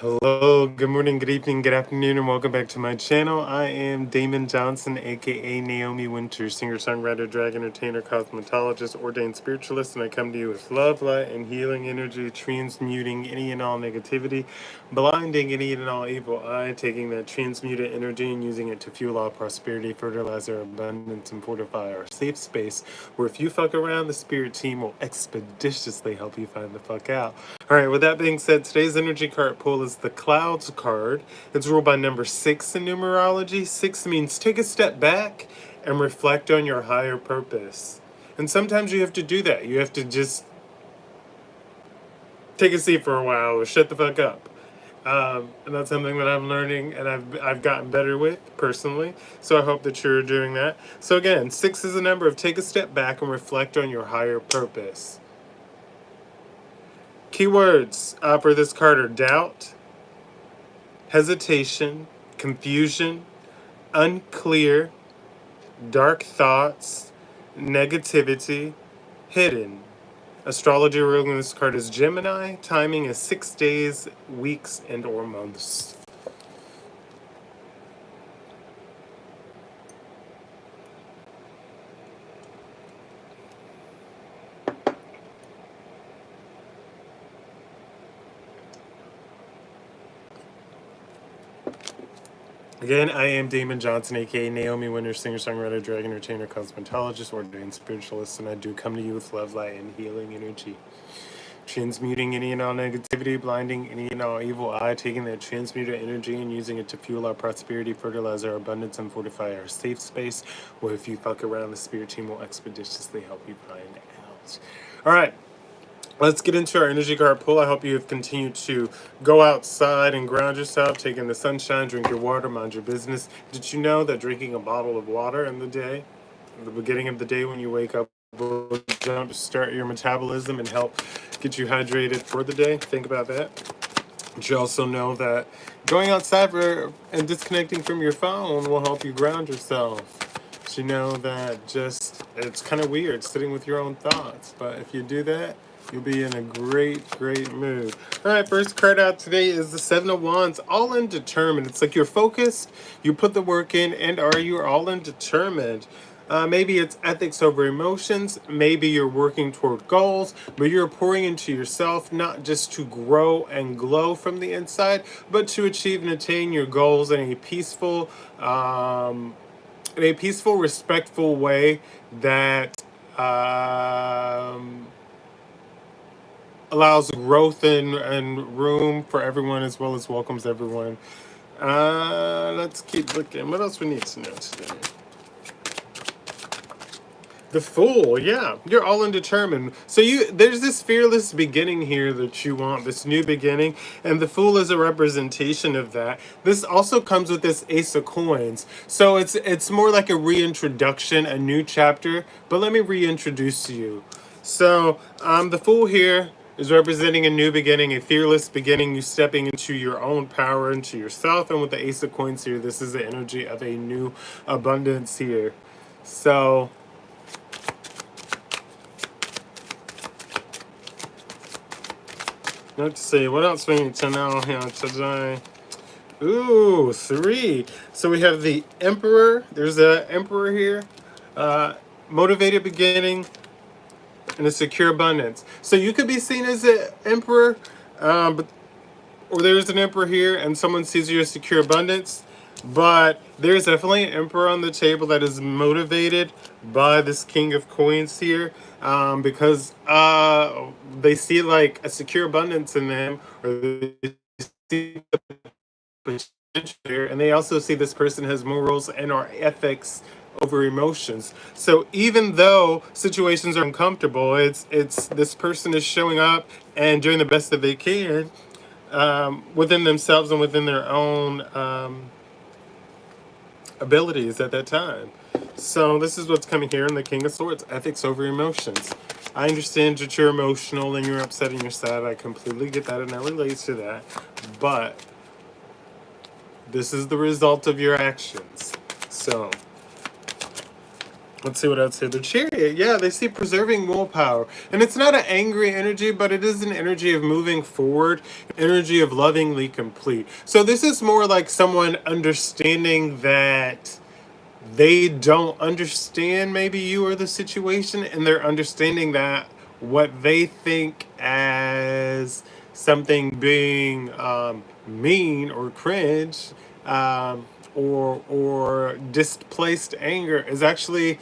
Hello, good morning, good evening, good afternoon, and welcome back to my channel. I am Damon Johnson, aka Naomi Wynters, singer, songwriter, drag entertainer, cosmetologist, ordained spiritualist, and I come to you with love, light, and healing energy, transmuting any and all negativity, blinding any and all evil eye, taking that transmuted energy and using it to fuel our prosperity, fertilize our abundance, and fortify our safe space, where if you fuck around, the spirit team will expeditiously help you find the fuck out. All right, with that being said, today's energy card pull is the Clouds card. It's ruled by number 6 in numerology. 6 means take a step back and reflect on your higher purpose. And sometimes you have to do that. You have to just take a seat for a while or shut the fuck up. And that's something that I'm learning and I've gotten better with personally. So I hope that you're doing that. So again, 6 is a number of take a step back and reflect on your higher purpose. Keywords for this card are doubt, hesitation, confusion, unclear, dark thoughts, negativity, hidden. Astrology ruling this card is Gemini. Timing is 6 days, weeks, and or months. Again, I am Damon Johnson, aka Naomi Wynters, singer, songwriter, drag entertainer, cosmetologist, ordained spiritualist, and I do come to you with love, light, and healing energy. Transmuting any and all negativity, blinding any and all evil eye, taking that transmuted energy and using it to fuel our prosperity, fertilize our abundance, and fortify our safe space, where if you fuck around, the spirit team will expeditiously help you find out. All right. Let's get into our energy card pull. I hope you have continued to go outside and ground yourself, take in the sunshine, drink your water, mind your business. Did you know that drinking a bottle of water in the day, at the beginning of the day when you wake up, will jump start your metabolism and help get you hydrated for the day? Think about that. But you also know that going outside and disconnecting from your phone will help you ground yourself. But you know that it's kind of weird sitting with your own thoughts. But if you do that, you'll be in a great, great mood. All right, first card out today is the Seven of Wands, all in determined. It's like you're focused, you put the work in, and are you all in determined? Maybe it's ethics over emotions. Maybe you're working toward goals, but you're pouring into yourself, not just to grow and glow from the inside, but to achieve and attain your goals in a peaceful, respectful way that allows growth and room for everyone, as well as welcomes everyone. Let's keep looking. What else we need to know today? The Fool, yeah, you're all undetermined. So there's this fearless beginning here that you want, this new beginning, and the Fool is a representation of that. This also comes with this Ace of Coins, so it's more like a reintroduction, a new chapter. But let me reintroduce you. So the Fool here is representing a new beginning, a fearless beginning, you stepping into your own power, into yourself. And with the Ace of Coins here, this is the energy of a new abundance here. So let's see, what else we need to know here today? Ooh, 3. So we have the Emperor. There's the Emperor here. Motivated beginning and a secure abundance. So you could be seen as an Emperor, or there's an Emperor here and someone sees you as secure abundance. But there's definitely an Emperor on the table that is motivated by this King of Coins here, because they see like a secure abundance in them, or they see potential here, and they also see this person has morals and or ethics over emotions. So even though situations are uncomfortable, it's this person is showing up and doing the best that they can within themselves and within their own abilities at that time. So this is what's coming here in the King of Swords, ethics over emotions. I understand that you're emotional and you're upset and you're sad. I completely get that and I relate to that. But this is the result of your actions. So Let's see what else here. The Chariot, yeah, they see preserving willpower. And it's not an angry energy, but it is an energy of moving forward, energy of lovingly complete. So this is more like someone understanding that they don't understand maybe you or the situation, and they're understanding that what they think as something being mean or cringe, or displaced anger is actually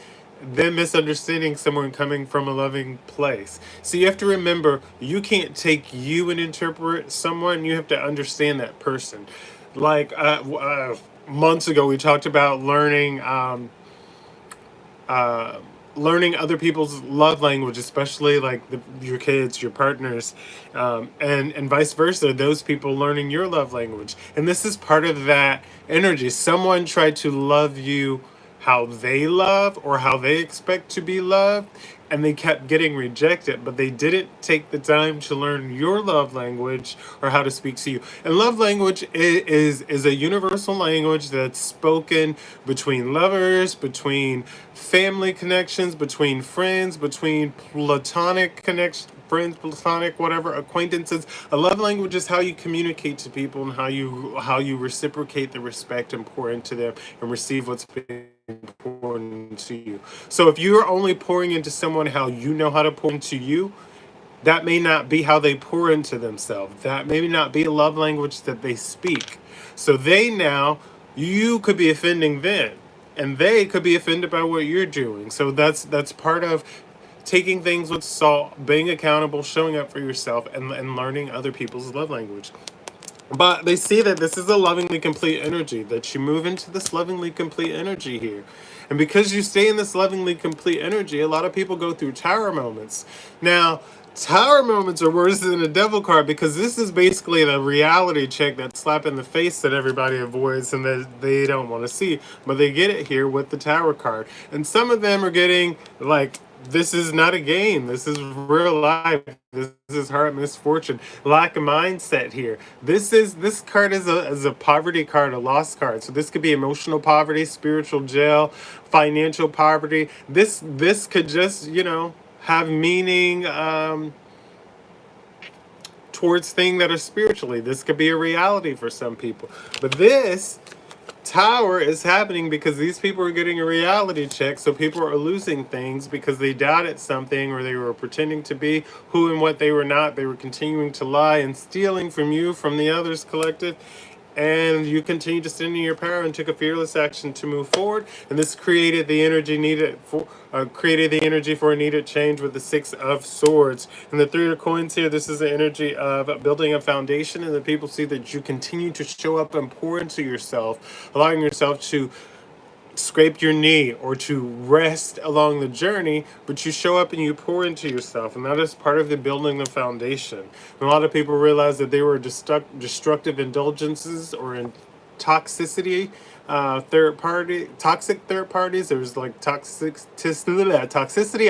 them misunderstanding someone coming from a loving place. So you have to remember, you can't take you and interpret someone. You have to understand that person. Like months ago, we talked about uh, learning other people's love language, especially like your kids, your partners, and vice versa. Those people learning your love language, and this is part of that energy. Someone tried to love you how they love or how they expect to be loved, and they kept getting rejected, but they didn't take the time to learn your love language or how to speak to you. And love language is a universal language that's spoken between lovers, between family connections, between friends, between platonic connections, friends, platonic, whatever, acquaintances. A love language is how you communicate to people and how you reciprocate the respect and pour into them and receive what's being poured into you. So if you're only pouring into someone how you know how to pour into you, that may not be how they pour into themselves. That may not be a love language that they speak. So you could be offending them, and they could be offended by what you're doing. So that's part of taking things with salt, being accountable, showing up for yourself, and learning other people's love language. But they see that this is a lovingly complete energy, that you move into this lovingly complete energy here. And because you stay in this lovingly complete energy, a lot of people go through tower moments. Now, tower moments are worse than a devil card, because this is basically the reality check, that slap in the face that everybody avoids and that they don't want to see. But they get it here with the tower card. And some of them are getting like, this is not a game. This is real life. This is hard misfortune. Lack of mindset here. This card is a poverty card, a lost card. So this could be emotional poverty, spiritual jail, financial poverty. This could just have meaning towards things that are spiritually. This could be a reality for some people. But this tower is happening because these people are getting a reality check. So people are losing things because they doubted something, or they were pretending to be who and what they were not. They were continuing to lie and stealing from you, from the others collective. And you continue to stand in your power and took a fearless action to move forward. And this created the energy for a needed change with the Six of Swords. And the Three of Coins here, this is the energy of building a foundation. And the people see that you continue to show up and pour into yourself, allowing yourself to scrape your knee or to rest along the journey, but you show up and you pour into yourself, and that is part of the building the foundation. And a lot of people realize that they were destructive indulgences or in toxicity, toxic third parties. There's like toxicity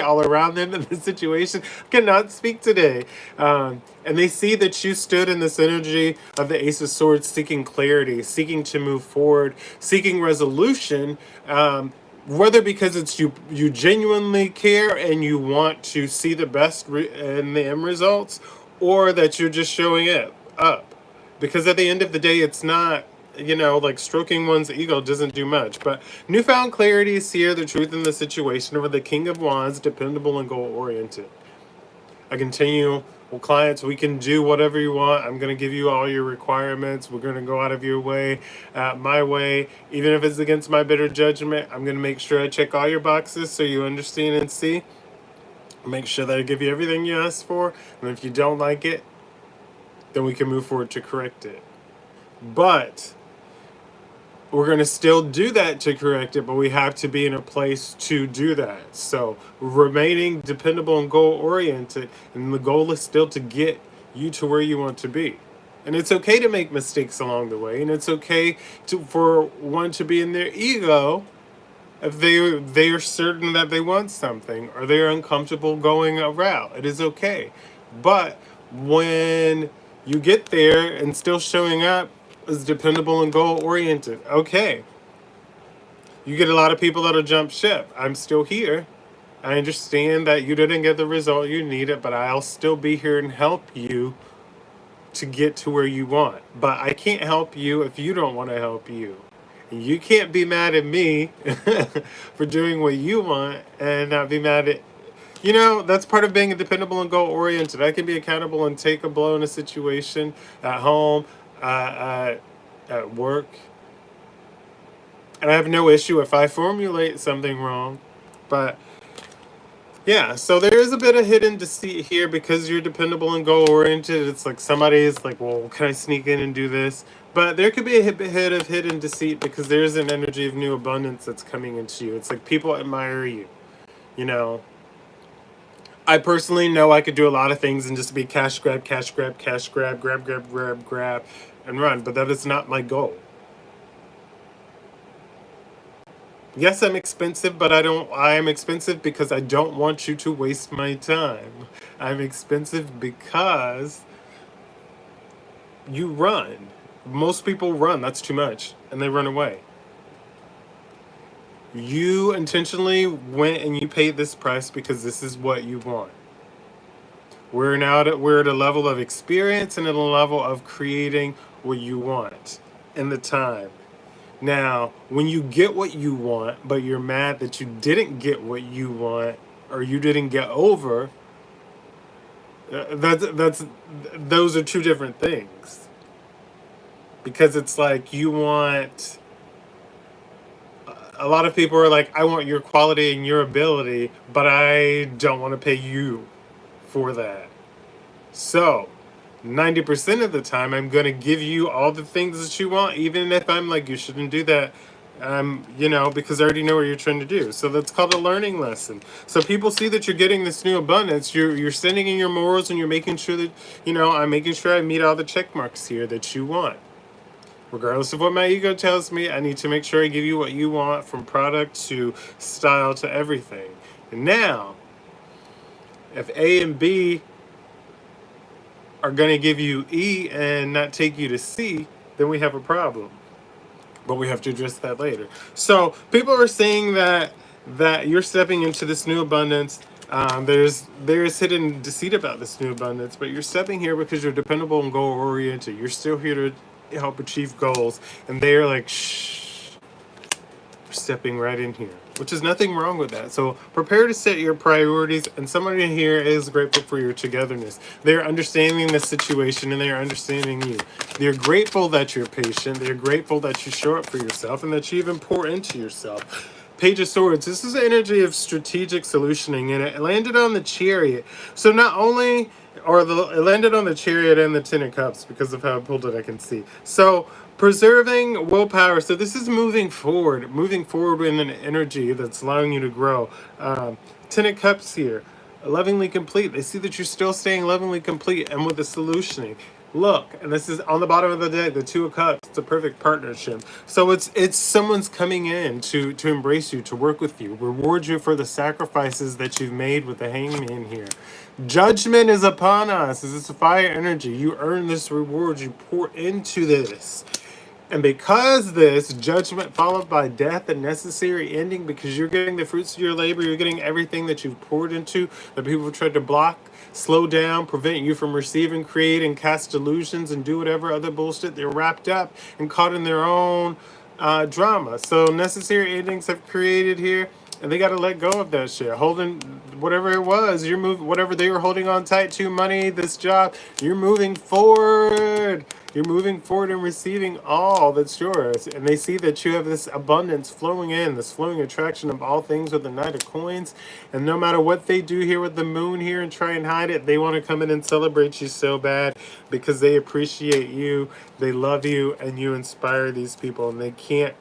all around them in the situation. I cannot speak today. And they see that you stood in this energy of the Ace of Swords, seeking clarity, seeking to move forward, seeking resolution, whether because it's you genuinely care and you want to see the best in the end results, or that you're just showing it up. Because at the end of the day, it's not, like stroking one's ego doesn't do much. But newfound clarity is here, the truth in the situation, over the King of Wands, dependable and goal-oriented. I continue, well, clients, we can do whatever you want. I'm going to give you all your requirements. We're going to go out of your way, my way. Even if it's against my better judgment, I'm going to make sure I check all your boxes so you understand and see. Make sure that I give you everything you asked for. And if you don't like it, then we can move forward to correct it. But we're going to still do that to correct it, but we have to be in a place to do that. So remaining dependable and goal-oriented, and the goal is still to get you to where you want to be. And it's okay to make mistakes along the way, and it's okay for one to be in their ego if they are certain that they want something, or they're uncomfortable going a route. It is okay. But when you get there and still showing up is dependable and goal-oriented, okay. You get a lot of people that'll jump ship. I'm still here. I understand that you didn't get the result you needed, but I'll still be here and help you to get to where you want. But I can't help you if you don't want to help you. And you can't be mad at me for doing what you want and not be mad at, that's part of being dependable and goal oriented. I can be accountable and take a blow in a situation at home, at work. And I have no issue if I formulate something wrong. But yeah, so there is a bit of hidden deceit here because you're dependable and goal oriented. It's like somebody is like, well, can I sneak in and do this? But there could be a bit of hidden deceit because there's an energy of new abundance that's coming into you. It's like people admire you. You know, I personally know I could do a lot of things and just be cash grab, cash grab, cash grab, grab, grab, grab, grab, and run. But that is not my goal. Yes, I'm expensive, but I am expensive because I don't want you to waste my time. I'm expensive because you run. Most people run, that's too much, and they run away. You intentionally went and you paid this price because this is what you want. We're at a level of experience and at a level of creating what you want in the time. Now, when you get what you want, but you're mad that you didn't get what you want or you didn't get over, those are two different things. Because it's like you want, a lot of people are like, I want your quality and your ability, but I don't want to pay you for that. So, 90% of the time, I'm going to give you all the things that you want, even if I'm like, you shouldn't do that, because I already know what you're trying to do. So that's called a learning lesson. So people see that you're getting this new abundance. You're sending in your morals and you're making sure that, I'm making sure I meet all the check marks here that you want. Regardless of what my ego tells me, I need to make sure I give you what you want, from product to style to everything. And now, if A and B are going to give you E and not take you to C, then we have a problem. But we have to address that later. So people are saying that you're stepping into this new abundance. There's hidden deceit about this new abundance, but you're stepping here because you're dependable and goal oriented. You're still here to help achieve goals, and they're like, shh, we're stepping right in here, which is nothing wrong with that. So prepare to set your priorities, and somebody here is grateful for your togetherness. They're understanding the situation and they're understanding you. They're grateful that you're patient. They're grateful that you show up for yourself and that you even pour into yourself. Page of Swords, this is the energy of strategic solutioning, and it landed on the Chariot. So not only, it landed on the Chariot and the Ten of Cups because of how I pulled it, I can see. So preserving willpower. So this is moving forward in an energy that's allowing you to grow. Ten of Cups here, lovingly complete. They see that you're still staying lovingly complete, and with the solutioning. Look, and this is on the bottom of the deck, the Two of Cups. It's a perfect partnership. So it's someone's coming in to embrace you, to work with you, reward you for the sacrifices that you've made with the Hangman here. Judgment is upon us. This is fire energy. You earn this reward. You pour into this. And because this judgment followed by death, a necessary ending, because you're getting the fruits of your labor, you're getting everything that you've poured into, that people have tried to block, slow down, prevent you from receiving, create, and cast delusions and do whatever other bullshit. They're wrapped up and caught in their own drama. So necessary endings have created here, and they got to let go of that shit. Holding whatever it was, you're moving, whatever they were holding on tight to, money, this job, you're moving forward. You're moving forward and receiving all that's yours. And they see that you have this abundance flowing in, this flowing attraction of all things with the Knight of Coins. And no matter what they do here with the moon here and try and hide it, they want to come in and celebrate you so bad because they appreciate you, they love you, and you inspire these people. And they can't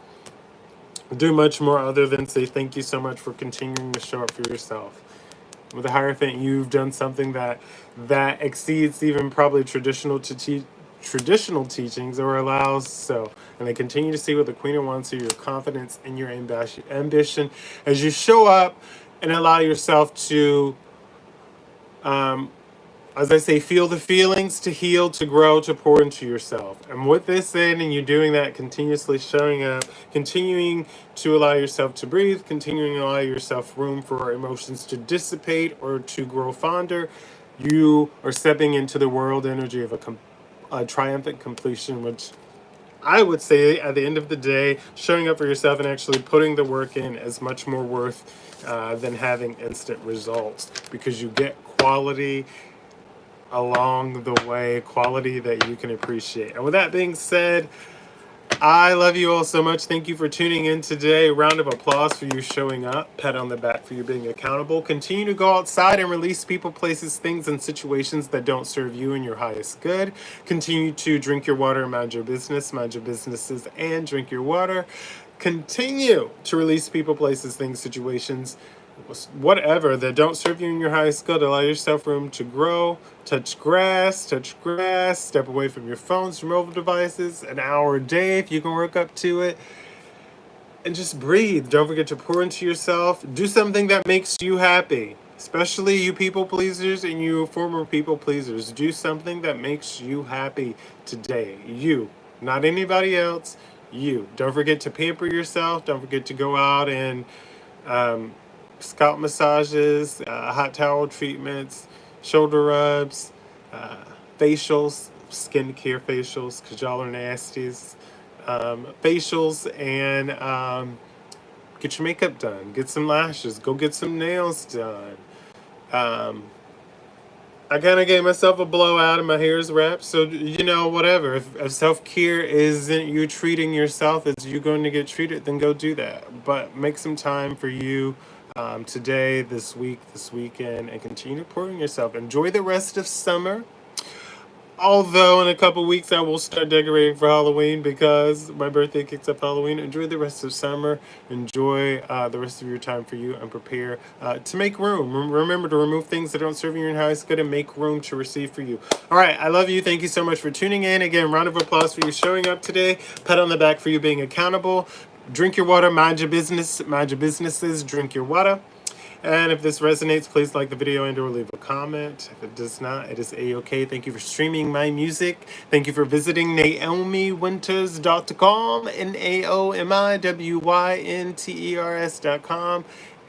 do much more other than say thank you so much for continuing to show up for yourself. With the Hierophant, you've done something that exceeds even probably traditional teachings or allows so, and they continue to see with the Queen of Wands here your confidence and your ambition as you show up and allow yourself to as I say, feel the feelings, to heal, to grow, to pour into yourself. And with this in, and you're doing that, continuously showing up, continuing to allow yourself to breathe, continuing to allow yourself room for emotions to dissipate or to grow fonder, you are stepping into the world energy of a triumphant completion, which I would say at the end of the day, showing up for yourself and actually putting the work in is much more worth than having instant results, because you get quality along the way, quality that you can appreciate. And with that being said, I love you all so much. Thank you for tuning in today. Round of applause for you showing up. Pat on the back for you being accountable. Continue to go outside and release people, places, things, and situations that don't serve you and your highest good. Continue to drink your water, mind your business, mind your businesses, and drink your water. Continue to release people, places, things, situations, whatever, that don't serve you in your highest good. Allow yourself room to grow. Touch grass, step away from your phones, from mobile devices, an hour a day if you can work up to it, and just breathe. Don't forget to pour into yourself. Do something that makes you happy, especially you people pleasers and you former people pleasers. Do something that makes you happy today. You, not anybody else. You. Don't forget to pamper yourself. Don't forget to go out and scalp massages, hot towel treatments, shoulder rubs, facials, skincare facials, because y'all are nasties, facials, and get your makeup done, get some lashes, go get some nails done. I kind of gave myself a blowout and my hair is wrapped, so whatever. If self-care isn't you treating yourself as you going to get treated, then go do that. But make some time for you today, this week, this weekend, and continue pouring yourself. Enjoy the rest of summer. Although in a couple weeks I will start decorating for Halloween, because my birthday kicks off Halloween. Enjoy the rest of summer. Enjoy the rest of your time for you, and prepare to make room. Remember to remove things that don't serve you in highest good and make room to receive for you. All right, I love you. Thank you so much for tuning in. Again, round of applause for you showing up today. Pat on the back for you being accountable. Drink your water. Mind your business. Mind your businesses. Drink your water. And if this resonates, please like the video and or leave a comment. If it does not, it is a-okay. Thank you for streaming my music. Thank you for visiting NaomiWynters.com, NaomiWynters.com.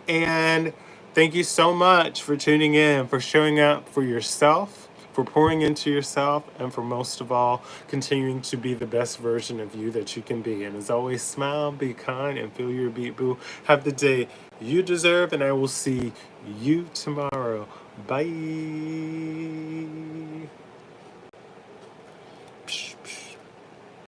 And thank you so much for tuning in, for showing up for yourself, for pouring into yourself, and for most of all, continuing to be the best version of you that you can be. And as always, smile, be kind, and feel your beat, boo. Have the day you deserve, and I will see you tomorrow. Bye.